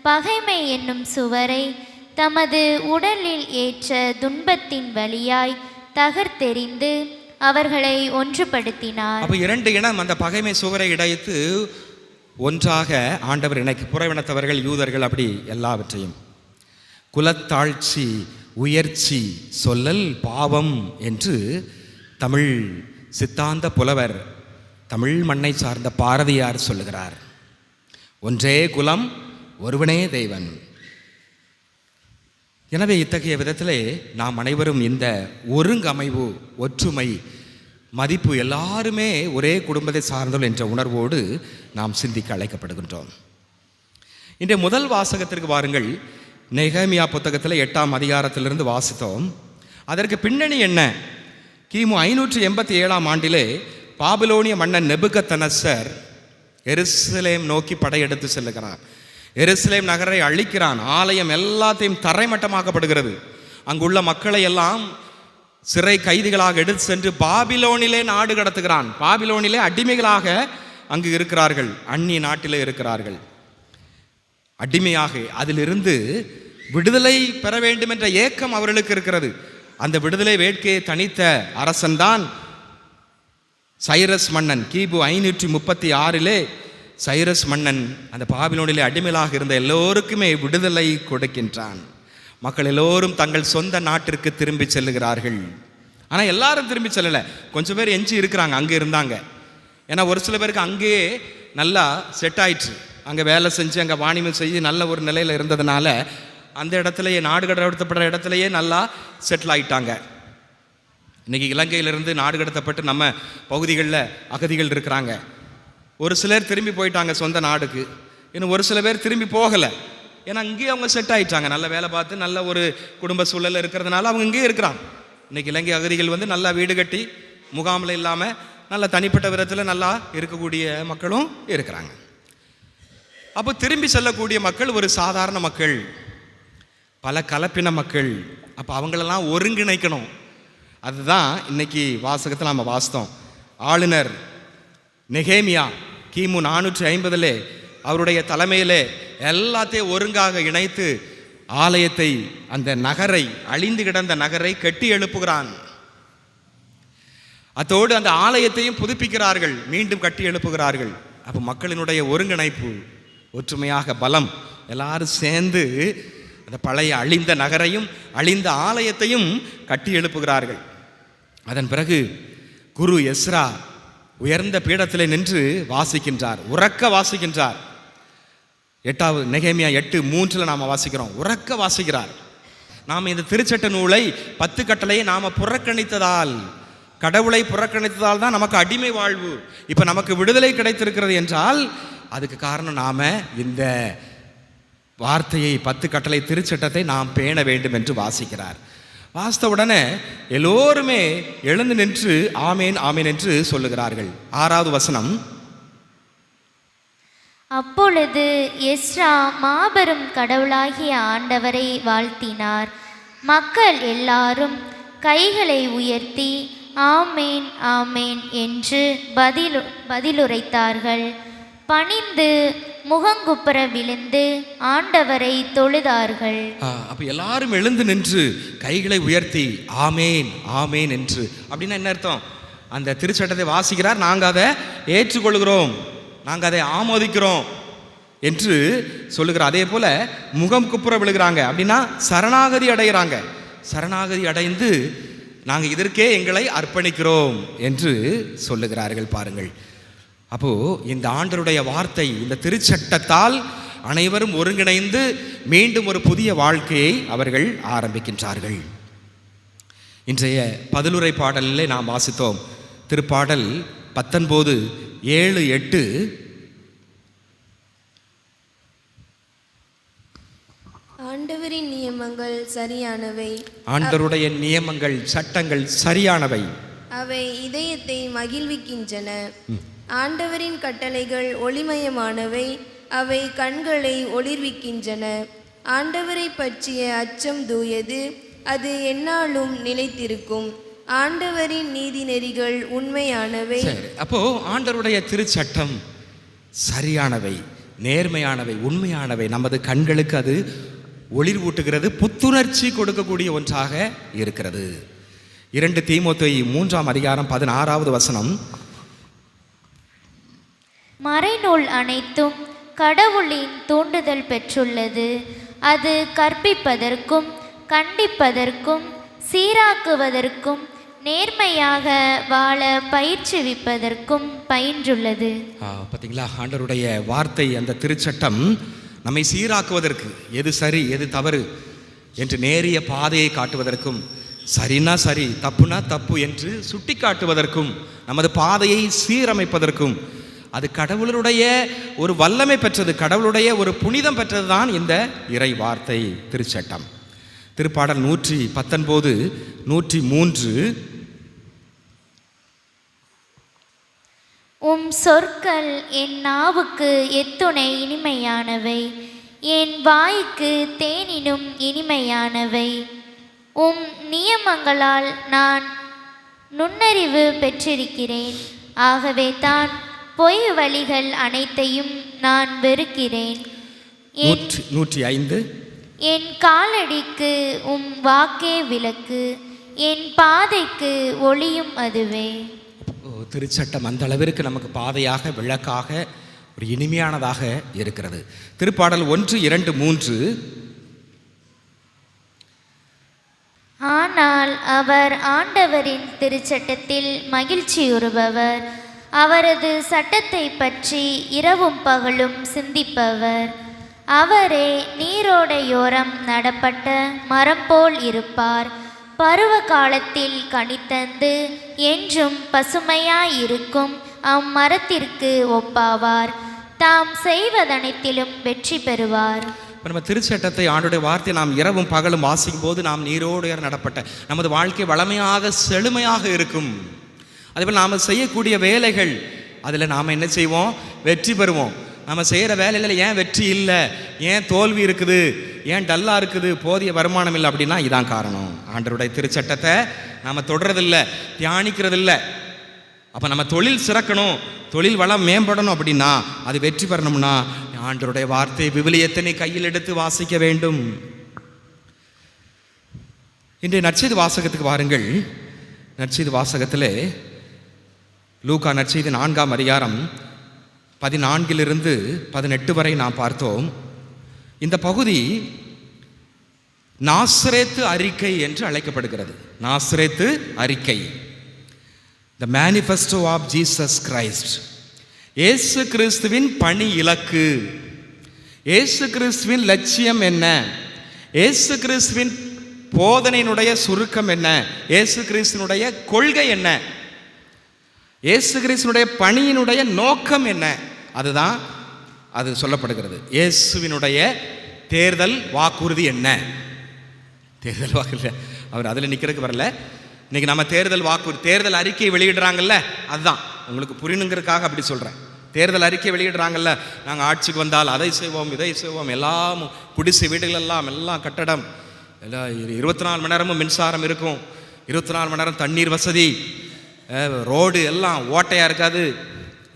பகைமை என்னும் சுவரை தமது உடலில் ஏற்ற துன்பத்தின் வழியாய் தகர்த்தெறிந்து அவர்களை ஒன்றுபடுத்தினார்.
அப்போ இரண்டு இனம் அந்த பகைமை சுவரை இடைத்து ஒன்றாக ஆண்டவர் இணைக்கு. புறவினத்தவர்கள், யூதர்கள், அப்படி எல்லாவற்றையும். குலத்தாழ்ச்சி, உயர்ச்சி, சொல்லல் பாவம் என்று தமிழ் சித்தாந்த புலவர், தமிழ் மண்ணை சார்ந்த பாரதியார் சொல்லுகிறார். ஒன்றே குலம், ஒருவனே தெய்வன். எனவே இத்தகைய விதத்திலே நாம் அனைவரும் இந்த ஒருங்கமைவு, ஒற்றுமை, மதிப்பு, எல்லாருமே ஒரே குடும்பத்தை சார்ந்தோம் என்ற உணர்வோடு நாம் சிந்திக்க அழைக்கப்படுகின்றோம். இன்றைய முதல் வாசகத்திற்கு வாருங்கள். நெகேமியா புத்தகத்தில் 8ஆம் அதிகாரத்திலிருந்து வாசித்தோம். அதற்கு பின்னணி என்ன? கிமு 587ஆம் ஆண்டிலே பாபிலோனிய மன்னன் நெபுகத்நேசர் எருசலேம் நோக்கி படையெடுத்து செல்லுகிறான். எருசலேம் நகரை அழிக்கிறான். ஆலயம் எல்லாத்தையும் தரைமட்டமாக்கப்படுகிறது. அங்குள்ள மக்களை எல்லாம் சிறை கைதிகளாக எடுத்து சென்று பாபிலோனிலே நாடு கடத்துகிறான். பாபிலோனிலே அடிமைகளாக அங்கு இருக்கிறார்கள், அந்நிய நாட்டிலே இருக்கிறார்கள். அடிமையாக அதிலிருந்து விடுதலை பெற வேண்டும் என்ற ஏக்கம் அவர்களுக்கு இருக்கிறது. அந்த விடுதலை வேட்கையை தனித்த அரசன்தான் சைரஸ் மன்னன். கிபு 536 சைரஸ் மன்னன் அந்த பாபிலோனிலே அடிமைகளாக இருந்த எல்லோருக்குமே விடுதலை கொடுக்கின்றான். மக்கள் எல்லோரும் தங்கள் சொந்த நாட்டிற்கு திரும்பி செல்லுகிறார்கள். ஆனால் எல்லாரும் திரும்பி செல்லலை, கொஞ்சம் பேர் எஞ்சி இருக்கிறாங்க, அங்கே இருந்தாங்க. ஏன்னா ஒரு சில பேருக்கு அங்கேயே நல்லா செட் ஆயிடுச்சு, அங்கே வேலை செஞ்சு அங்கே வாணிபம் செய்து நல்ல ஒரு நிலையில் இருந்ததுனால அந்த இடத்துலையே, நாடு கடத்தப்படுற இடத்துலையே நல்லா செட்டில் ஆகிட்டாங்க. இன்றைக்கி இலங்கையிலிருந்து நாடு கடத்தப்பட்டு நம்ம பகுதிகளில் அகதிகள் இருக்கிறாங்க. ஒரு சிலர் திரும்பி போயிட்டாங்க சொந்த நாடுக்கு, இன்னும் ஒரு சில பேர் திரும்பி போகலை. ஏன்னா இங்கேயே அவங்க செட் ஆகிட்டாங்க, நல்ல வேலை பார்த்து நல்ல ஒரு குடும்ப சூழல் இருக்கிறதுனால அவங்க இங்கேயே இருக்கிறாங்க. இன்றைக்கி இலங்கை அகதிகள் வந்து நல்லா வீடு கட்டி முகாமில் இல்லாமல் நல்ல தனிப்பட்ட விதத்தில் நல்லா இருக்கக்கூடிய மக்களும் இருக்கிறாங்க. அப்போ திரும்பி செல்லக்கூடிய மக்கள் ஒரு சாதாரண மக்கள், பல கலப்பின மக்கள். அப்போ அவங்களெல்லாம் ஒருங்கிணைக்கணும். அதுதான் இன்னைக்கு வாசகத்தில் நம்ம வாசித்தோம். ஆளுநர் நெகேமியா கிமு 450 அவருடைய தலைமையிலே எல்லாத்தையும் ஒருங்காக இணைத்து ஆலயத்தை, அந்த நகரை, அழிந்து கிடந்த நகரை கட்டி எழுப்புகிறான். அதோடு அந்த ஆலயத்தையும் புதுப்பிக்கிறார்கள், மீண்டும் கட்டி எழுப்புகிறார்கள். அப்போ மக்களினுடைய ஒருங்கிணைப்பு, ஒற்றுமையாக பலம், எல்லாரும் சேர்ந்து அந்த பழைய அழிந்த நகரையும் அழிந்த ஆலயத்தையும் கட்டி எழுப்புகிறார்கள். அதன் பிறகு குரு எஸ்ரா உயர்ந்த பீடத்திலே நின்று வாசிக்கின்றார், உறக்க வாசிக்கின்றார். 8வது நெகேமியா 8:3 நாம் வாசிக்கிறோம், உறக்க வாசிக்கிறார். நாம் இந்த திருச்சட்ட நூலை 10 கட்டளையை நாம் புறக்கணித்ததால், கடவுளை புறக்கணித்ததால் தான் நமக்கு அடிமை வாழ்வு. இப்போ நமக்கு விடுதலை கிடைத்திருக்கிறது என்றால் அதுக்கு காரணம் நாம் இந்த வார்த்தையை, 10 கட்டளை திருச்சட்டத்தை நாம் பேண வேண்டும் என்று வாசிக்கிறார். வாசித்த உடனே எல்லோருமே எழுந்து நின்று ஆமேன் ஆமேன் என்று சொல்லுகிறார்கள். 6வது வசனம்,
அப்பொழுது எஸ்ரா மாபெரும் கடவுளாகிய ஆண்டவரை வாழ்த்தினார். மக்கள் எல்லாரும் கைகளை உயர்த்தி ஆமேன் ஆமேன் என்று பதிலுரைத்தார்கள். பணிந்து முகங்குப்புற விழுந்து ஆண்டவரை தொழுதார்கள்.
அப்போ எல்லாரும் எழுந்து நின்று கைகளை உயர்த்தி ஆமேன் ஆமேன் என்று, அப்படின்னா என்ன அர்த்தம்? அந்த திருச்சட்டத்தை வாசிக்கிறார், நாங்கள் அதை ஏற்றுக்கொள்கிறோம், நாங்கள் அதை ஆமோதிக்கிறோம் என்று சொல்லுகிறார். அதே போல் முகம் குப்புற விழுகிறாங்க, அப்படின்னா சரணாகதி அடைகிறாங்க. சரணாகதி அடைந்து நாங்கள் இதற்கே எங்களை அர்ப்பணிக்கிறோம் என்று சொல்லுகிறார்கள். பாருங்கள், அப்போது இந்த ஆண்டவருடைய வார்த்தை, இந்த திருச்சட்டத்தால் அனைவரும் ஒருங்கிணைந்து மீண்டும் ஒரு புதிய வாழ்க்கையை அவர்கள் ஆரம்பிக்கின்றார்கள். இன்றைய பதிலுரை பாடலிலே நாம் வாசித்தோம். திருப்பாடல் 19:7-8.
ஆண்டவரின் நியமங்கள் சரியானவை,
ஆண்டவருடைய நியமங்கள், சட்டங்கள் சரியானவை,
அவை இதயத்தை மகிழ்விக்கின்றன. ஆண்டவரின் கட்டளைகள் ஒளிமயமானவை, அவை கண்களை ஒளிர்விக்கின்றன. ஆண்டவரை பற்றிய அச்சம் தூயது, அது எந்நாளும் நிலைத்திருக்கும். ஆண்டவரின் நீதி நெறிகள் உண்மையானவை.
அப்போ ஆண்டவருடைய திருச்சட்டம் சரியானவை, நேர்மையானவை, உண்மையானவை. நமது கண்களுக்கு அது ஒளிர் ஊட்டுகிறது, புத்துணர்ச்சி கொடுக்கக்கூடிய ஒன்றாக இருக்கிறது. 2 தீமோத்தேயு 3:16 வசனம்,
மறைநூல் அனைத்தும் கடவுளின் தூண்டுதல் பெற்றுள்ளது. அது கற்பிப்பதற்கும் கண்டிப்பதற்கும் சீராக்குவதற்கும் நேர்மையாக வாழ பயிற்சிவிப்பதற்கும் பயின்றுள்ளது.
பார்த்தீங்களா, ஆண்டவருடைய வார்த்தை, அந்த திருச்சட்டம் நம்மை சீராக்குவதற்கு, எது சரி எது தவறு என்று நேரிய பாதையை காட்டுவதற்கும், சரினா சரி தப்புனா தப்பு என்று சுட்டி காட்டுவதற்கும், நமது பாதையை சீரமைப்பதற்கும், அது கடவுளுடைய ஒரு வல்லமை பெற்றது, கடவுளுடைய ஒரு புனிதம் பெற்றது தான் இந்த இறை வார்த்தை திருச்சட்டம். திருப்பாடல் 119:103,
உம் சொற்கள் என் நாவுக்கு எத்துணை இனிமையானவை, என் வாய்க்கு தேனினும் இனிமையானவை. உம் நியமங்களால் நான் நுண்ணறிவு பெற்றிருக்கிறேன். ஆகவே தான் பொய் வழிகள் அனைத்தையும் நான் வெறுக்கிறேன்.
105,
என் காலடிக்கு உம் வாக்கே விளக்கு, என் பாதைக்கு ஒளியும் அதுவே.
திருச்சட்டம் அந்த அளவிற்கு நமக்கு பாதையாக, விளக்காக, ஒரு இனிமையானதாக இருக்கிறது. திருப்பாடல் 1, 2, 3,
ஆனால் அவர் ஆண்டவரின் திருச்சட்டத்தில் மகிழ்ச்சியுறுபவர், அவரது சட்டத்தை பற்றி இரவும் பகலும் சிந்திப்பவர். அவரே நீரோடையோரம் நடப்பட்ட மரம் போல் இருப்பார். பருவ காலத்தில் கனித்தந்து என்றும் பசுமையாயிருக்கும் அம்மரத்திற்கு ஒப்பாவார். தாம் செய்வதனைத்திலும் வெற்றி பெறுவார்.
இப்போ நம்ம திருச்சட்டத்தை ஆண்டுடைய வார்த்தை நாம் இரவும் பகலும் வாசிக்கும் போது நாம் நீரோடு நடப்பட்ட நமது வாழ்க்கை வளமையாக செழுமையாக இருக்கும். அதேபோல் நாம் செய்யக்கூடிய வேலைகள் அதில் நாம் என்ன செய்வோம்? வெற்றி பெறுவோம். நம்ம செய்கிற வேலையில் ஏன் வெற்றி இல்லை, ஏன் தோல்வி இருக்குது, ஏன் டல்லாக இருக்குது, போதிய வருமானம் இல்லை அப்படின்னா இதான் காரணம். ஆண்டவருடைய திருச்சட்டத்தை நாம் தொடரதில்லை, தியானிக்கிறதில்லை. அப்போ நம்ம தொழில் சிறக்கணும், தொழில் வளம் மேம்படணும் அப்படின்னா, அது வெற்றி பெறணும்னா ஆண்டவருடைய வார்த்தை விவிலியத்தினை கையில் எடுத்து வாசிக்க வேண்டும். இன்றைய நற்செய்தி வாசகத்துக்கு வாருங்கள். நற்செய்தி வாசகத்தில் லூக்கா நற்செய்தி 4ஆம் அதிகாரம் 14 18 வரை நாம் பார்த்தோம். இந்த பகுதி நாசரேத்து அறிக்கை என்று அழைக்கப்படுகிறது. நாசரேத்து அறிக்கை, த மேனிஃபெஸ்டோ ஆஃப் ஜீசஸ் கிரைஸ்ட். இயேசு கிறிஸ்துவின் பணி இலக்கு, இயேசு கிறிஸ்துவின் லட்சியம் என்ன, இயேசு கிறிஸ்துவின் போதனையினுடைய சுருக்கம் என்ன, இயேசு கிறிஸ்துவினுடைய கொள்கை என்ன, இயேசு கிறிஸ்துவினுடைய பணியினுடைய நோக்கம் என்ன, அதுதான் அது சொல்லப்படுகிறது. இயேசுவினுடைய தேர்தல் வாக்குறுதி என்ன? தேர்தல் வாக்கு அவர் அதில் நிற்கிறதுக்கு வரல. இன்னைக்கு நம்ம தேர்தல் வாக்குறுதி, தேர்தல் அறிக்கை வெளியிடுறாங்கல்ல, அதுதான் உங்களுக்கு புரியணுங்கிறதுக்காக அப்படி சொல்கிறேன். தேர்தல் அறிக்கை வெளியிடுறாங்கல்ல, நாங்கள் ஆட்சிக்கு வந்தால் அதை செய்வோம் இதை செய்வோம், எல்லாம் குடிசை வீடுகள் எல்லாம் கட்டடம், எல்லாம் 24 மணி நேரமும் மின்சாரம் இருக்கும், 24 மணி நேரம் தண்ணீர் வசதி, ரோடு எல்லாம் ஓட்டையாக இருக்காது,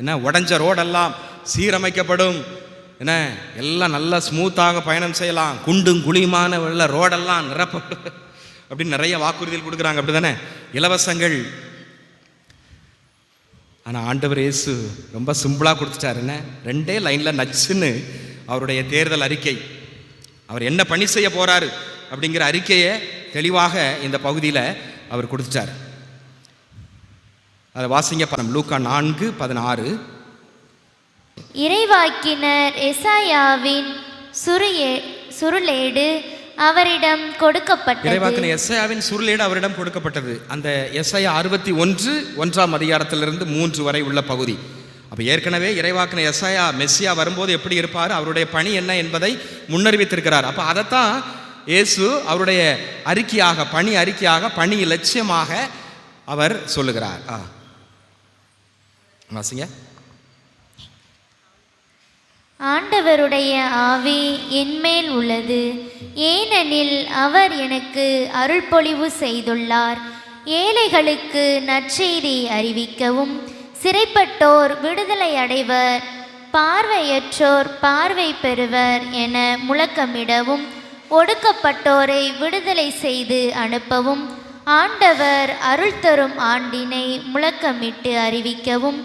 என்ன உடஞ்ச ரோடெல்லாம் சீரமைக்கப்படும், என்ன எல்லாம் நல்லா ஸ்மூத்தாக பயணம் செய்யலாம், குண்டும் குழியுமான உள்ள ரோடெல்லாம் நிரப்பப்படும் அப்படின்னு நிறைய வாக்குறுதிகள் கொடுக்குறாங்க, அப்படி தானே, இலவசங்கள். ஆனால் ஆண்டவர் இயேசு ரொம்ப சிம்பிளாக கொடுத்துட்டார். என்ன 2 லைனில் நச்சுன்னு அவருடைய தேர்தல் அறிக்கை, அவர் என்ன பணி செய்ய போகிறாரு அப்படிங்கிற அறிக்கையை தெளிவாக இந்த பகுதியில் அவர் கொடுத்துட்டார். அதை வாசிங்க. லூக்கா 4:16.
இறைவாக்கினர் எசாயாவின் சுருளேடு அவரிடம் கொடுக்கப்பட்டது.
இறைவாக்கினர் எசாயாவின் சுருளேடு அவரிடம் கொடுக்கப்பட்டது. அந்த எசாயா 61:1 அதிகாரத்திலிருந்து 3 வரை உள்ள பகுதி. அப்போ ஏற்கனவே இறைவாக்கினர் எசாயா மெஸ்ஸியா வரும்போது எப்படி இருப்பார், அவருடைய பணி என்ன என்பதை முன்னறிவித்திருக்கிறார். அப்போ அதைத்தான் இயேசு அவருடைய அறிக்கையாக, பணி அறிக்கையாக, பணி லட்சியமாக அவர் சொல்லுகிறார். வாசிங்க.
ஆண்டவருடைய ஆவி என்மேல் உள்ளது, ஏனெனில் அவர் எனக்கு அருள்பொழிவு செய்துள்ளார். ஏழைகளுக்கு நற்செய்தி அறிவிக்கவும், சிறைப்பட்டோர் விடுதலை அடைவர், பார்வையற்றோர் பார்வை பெறுவர் என முழக்கமிடவும், ஒடுக்கப்பட்டோரை விடுதலை செய்து அனுப்பவும், ஆண்டவர் அருள் தரும் ஆண்டினை முழக்கமிட்டு அறிவிக்கவும்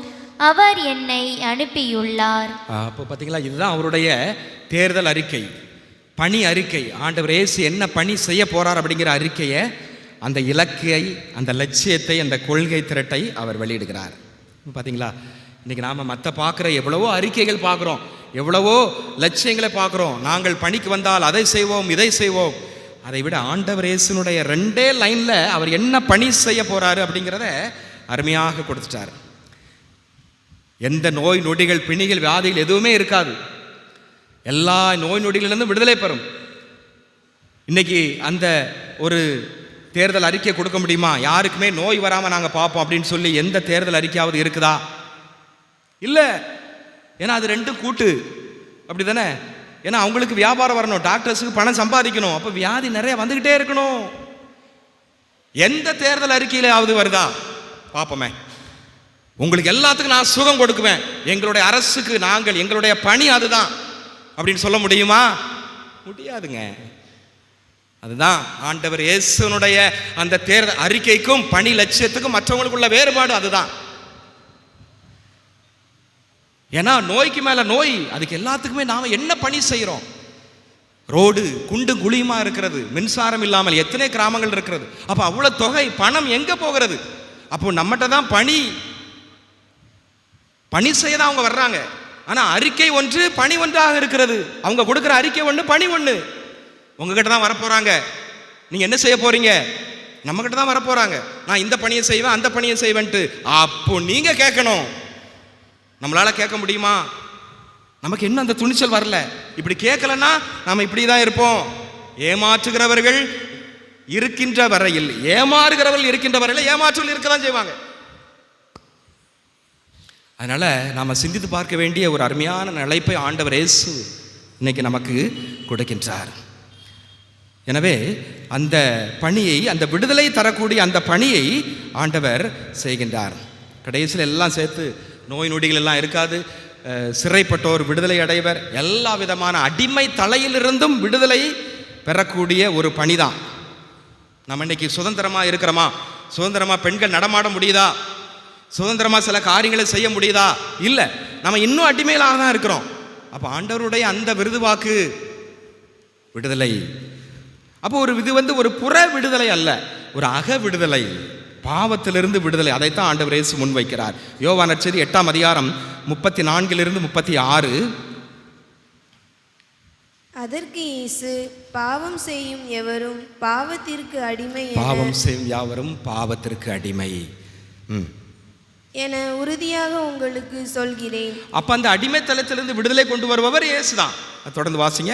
அவர் என்னை அனுப்பியுள்ளார்.
அப்போ பார்த்தீங்களா, இதுதான் அவருடைய தேர்தல் அறிக்கை, பணி அறிக்கை. ஆண்டவர் இயேசு என்ன பணி செய்ய போறார் அப்படிங்கிற அறிக்கையை, அந்த இலக்கை, அந்த லட்சியத்தை, அந்த கொள்கை திரட்டை அவர் வெளியிடுகிறார். பார்த்தீங்களா, இன்னைக்கு நாம் மற்ற பார்க்குற எவ்வளவோ அறிக்கைகள் பார்க்குறோம், எவ்வளவோ லட்சியங்களை பார்க்குறோம். நாங்கள் பணிக்கு வந்தால் அதை செய்வோம் இதை செய்வோம். அதை விட ஆண்டவர் இயேசுனுடைய 2 லைனில் அவர் என்ன பணி செய்ய போறாரு அப்படிங்கிறத அருமையாக கொடுத்துட்டார். எந்த நோய் நொடிகள், பிணிகள், வியாதிகள் எதுவுமே இருக்காது. எல்லா நோய் நொடிகளிலிருந்து விடுதலை பெறும். இன்னைக்கு அந்த ஒரு தேர்தல் அறிக்கை கொடுக்க முடியுமா? யாருக்குமே நோய் வராமல் நாங்கள் பார்ப்போம் அப்படின்னு சொல்லி எந்த தேர்தல் அறிக்கையாவது இருக்குதா? இல்லை. ஏன்னா அது 2 கூட்டு, அப்படி தானே. ஏன்னா அவங்களுக்கு வியாபாரம் வரணும், டாக்டர்ஸுக்கு பணம் சம்பாதிக்கணும், அப்போ வியாதி நிறைய வந்துக்கிட்டே இருக்கணும். எந்த தேர்தல் அறிக்கையிலாவது வருதா? பார்ப்போமே. உங்களுக்கு எல்லாத்துக்கும் நான் சுகம் கொடுக்குவேன், எங்களுடைய அரசுக்கு நாங்கள், எங்களுடைய பணி அதுதான் அப்படின்னு சொல்ல முடியுமா? முடியாதுங்க. அதுதான் ஆண்டவர் இயேசுனுடைய அந்த தேர்தல் அறிக்கைக்கும் பணி லட்சியத்துக்கும் மற்றவங்களுக்குள்ள வேறுபாடு அதுதான். ஏன்னா நோய்க்கு மேல நோய், அதுக்கு எல்லாத்துக்குமே நாம என்ன பணி செய்யறோம்? ரோடு குண்டு குழியுமா இருக்கிறது, மின்சாரம் இல்லாமல் எத்தனை கிராமங்கள் இருக்கிறது. அப்ப அவ்வளவு தொகை பணம் எங்க போகிறது? அப்போ நம்மகிட்ட தான் பணி செய்ய தான் அவங்க வர்றாங்க. ஆனா அறிக்கை ஒன்று, பணி ஒன்றாக இருக்கிறது. அவங்க கொடுக்குற அறிக்கை ஒன்று, பணி ஒன்று. உங்ககிட்ட தான் வரப்போறாங்க. நீங்க என்ன செய்ய போறீங்க? நம்ம கிட்ட தான் வரப்போறாங்க. நான் இந்த பணியை செய்வேன் அந்த பணியை செய்வேன்ட்டு. அப்போ நீங்க கேட்கணும், நம்மளால் கேட்க முடியுமா? நமக்கு இன்னும் அந்த துணிச்சல் வரல. இப்படி கேட்கலன்னா நாம் இப்படி தான் இருப்போம். ஏமாற்றுகிறவர்கள் இருக்கின்ற வரையில், ஏமாறுகிறவர்கள் இருக்கின்ற வரையில் ஏமாற்றுகள் இருக்க தான் செய்வாங்க. அதனால் நாம் சிந்தித்து பார்க்க வேண்டிய ஒரு அருமையான அழைப்பை ஆண்டவர் இயேசு இன்னைக்கு நமக்கு கொடுக்கின்றார். எனவே அந்த பணியை, அந்த விடுதலை தரக்கூடிய அந்த பணியை ஆண்டவர் செய்கின்றார். கடைசியில் எல்லாம் சேர்த்து நோய் நொடிகள் எல்லாம் இருக்காது. சிறைப்பட்டோர் விடுதலை அடைவர். எல்லா விதமான அடிமை தலையிலிருந்தும் விடுதலை பெறக்கூடிய ஒரு பணி தான். நம்ம இன்னைக்கு சுதந்திரமாக இருக்கிறோமா? சுதந்திரமாக பெண்கள் நடமாட முடியுதா? சுதந்திரமாக சில காரியங்களை செய்ய முடியுதா? இல்லை, நம்ம இன்னும் அடிமைகளாக தான் இருக்கிறோம். அப்போ ஆண்டவருடைய அந்த விருதுவாக்கு விடுதலை. அப்போ இது ஒரு புற விடுதலை அல்ல, ஒரு அக விடுதலை, பாவத்திலிருந்து விடுதலை. அதைத்தான் ஆண்டவர் இயேசு முன்வைக்கிறார். யோவான் நற்செய்தி 8ஆம் அதிகாரம் 34-36.
அதற்கு இயேசு, பாவம் செய்யும் எவரும் பாவத்திற்கு அடிமை,
பாவம் செய்யும் யாவரும் பாவத்திற்கு அடிமை
என உறுதியாக உங்களுக்கு சொல்கிறேன்.
அப்ப அந்த அடிமைத்தனத்திலிருந்து விடுதலை கொண்டு வருபவர் இயேசு தான். தொடர்ந்து வாசிங்க.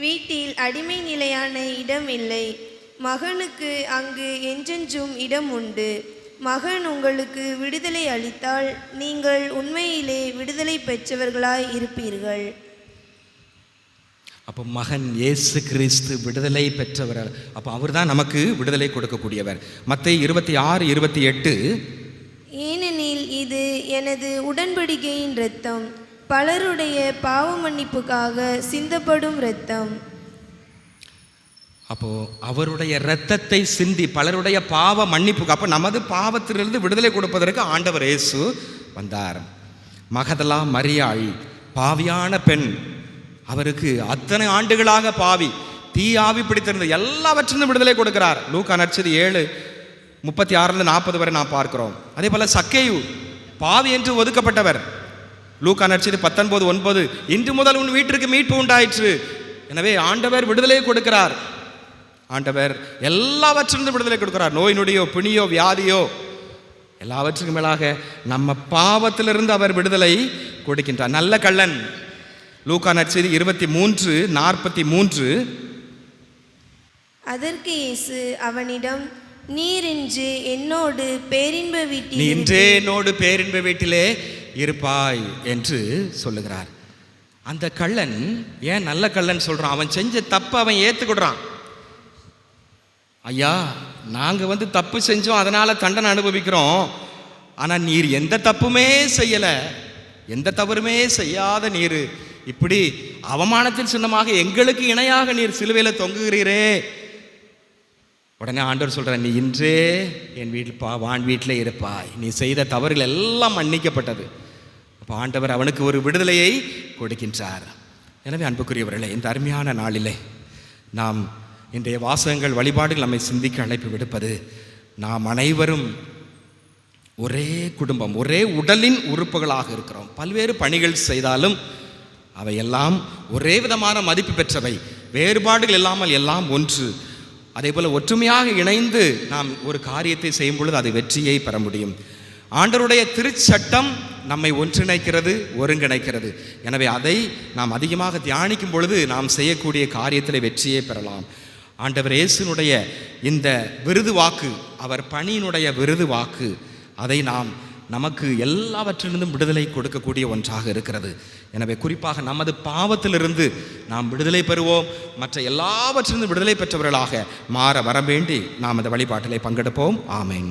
வீட்டில் அடிமை நிலையான இடம் இல்லை, மகனுக்கு அங்கு என்றென்றும் இடம் உண்டு. மகன் உங்களுக்கு விடுதலை அளித்தால் நீங்கள் உண்மையிலே விடுதலை பெற்றவர்களாய் இருப்பீர்கள்.
அப்போ மகன் இயேசு கிறிஸ்து விடுதலை பெற்றவர். அப்போ அவர் தான் நமக்கு விடுதலை கொடுக்கக்கூடியவர். மத்தேயு 26:28,
ஏனெனில் இது எனது உடன்படிக்கையின் இரத்தம், பலருடைய பாவ மன்னிப்புக்காக சிந்தப்படும் இரத்தம்.
அப்போ அவருடைய இரத்தத்தை சிந்தி பலருடைய பாவ மன்னிப்புக்கு, அப்போ நமது பாவத்திலிருந்து விடுதலை கொடுப்பதற்கு ஆண்டவர் இயேசு வந்தார். மகதலா மரியாள் பாவியான பெண், அவருக்கு அத்தனை ஆண்டுகளாக பாவி, தீ ஆவி பிடித்திருந்த எல்லாவற்றிலிருந்து விடுதலை கொடுக்கிறார். லூக்கா நற்செய்தி 7:36-40 வரை நாம் பார்க்கிறோம். அதே போல சக்கேயு பாவி என்று ஒதுக்கப்பட்டவர். லூக்கா நற்செய்தி 19:9, இன்று முதல் உன் வீட்டிற்கு மீட்பு உண்டாயிற்று. எனவே ஆண்டவர் விடுதலை கொடுக்கிறார். ஆண்டவர் எல்லாவற்றிலிருந்து விடுதலை கொடுக்கிறார். நோய் நொடியோ பிணியோ வியாதியோ எல்லாவற்றுக்கும் மேலாக நம்ம பாவத்திலிருந்து அவர் விடுதலை கொடுக்கின்றார். நல்ல கள்ளன் லூக்கா நற்செய்தி 23:43,
அதற்கு இயேசு அவனிடம், நீர் இன்று என்னோடு பேரின்ப வீட்டில்,
நீ இன்றே என்னோடு பேரின்ப வீட்டிலே இருப்பாய் என்று சொல்லுகிறார். அந்த கள்ளன் ஏன் நல்ல கள்ளன் சொல்றான்? அவன் செஞ்ச தப்பை அவன் ஏத்துக்கிடுறான். ஐயா, நாங்க தப்பு செஞ்சோம், அதனால தண்டனை அனுபவிக்கிறோம். ஆனா நீர் எந்த தப்புமே செய்யல, எந்த தவறுமே செய்யாத நீர் இப்படி அவமானத்தின் சின்னமாக எங்களுக்கு இணையாக நீர் சிலுவையில் தொங்குகிறீரே. உடனே ஆண்டவர் சொல்றார், நீ இன்றே என் வான் வீட்டில் இருப்பாய், நீ செய்த தவறுகள் எல்லாம் மன்னிக்கப்பட்டது. அப்போ ஆண்டவர் அவனுக்கு ஒரு விடுதலையை கொடுக்கின்றார். எனவே அன்புக்குரியவர்களே, இந்த அருமையான நாளிலே நாம் இன்றைய வாசகங்கள் வழிபாடுகள் நம்மை சிந்திக்க அழைப்பு விடுப்பது, நாம் அனைவரும் ஒரே குடும்பம், ஒரே உடலின் உறுப்புகளாக இருக்கிறோம். பல்வேறு பணிகள் செய்தாலும் அவையெல்லாம் ஒரே விதமான மதிப்பு பெற்றவை, வேறுபாடுகள் இல்லாமல் எல்லாம் ஒன்று. அதே போல் ஒற்றுமையாக இணைந்து நாம் ஒரு காரியத்தை செய்யும் பொழுது அது வெற்றியை பெற முடியும். ஆண்டவருடைய திருச்சட்டம் நம்மை ஒன்றிணைக்கிறது, ஒருங்கிணைக்கிறது. எனவே அதை நாம் அதிகமாக தியானிக்கும் பொழுது நாம் செய்யக்கூடிய காரியத்தில் வெற்றியை பெறலாம். ஆண்டவர் இயேசுனுடைய இந்த விருது வாக்கு, அவர் பணியினுடைய விருது வாக்கு, அதை நாம் நமக்கு எல்லாவற்றிலிருந்தும் விடுதலை கொடுக்கக்கூடிய ஒன்றாக இருக்கிறது. எனவே குறிப்பாக நமது பாவத்திலிருந்து நாம் விடுதலை பெறுவோம். மற்ற எல்லாவற்றிலிருந்து விடுதலை பெற்றவர்களாக மாற வர வேண்டி நாம் அந்த வழிபாட்டிலே பங்கெடுப்போம். ஆமென்.